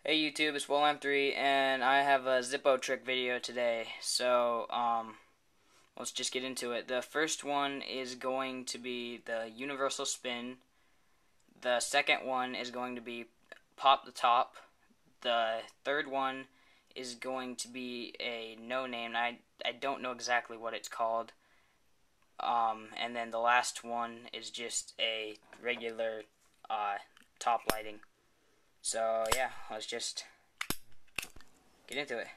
Hey YouTube, it's WillM3 and I have a Zippo trick video today. So, let's just get into it. The first one is going to be the universal spin. The second one is going to be pop the top. The third one is going to be a no name. I don't know exactly what it's called. And then the last one is just a regular top lighting. So yeah, let's just get into it.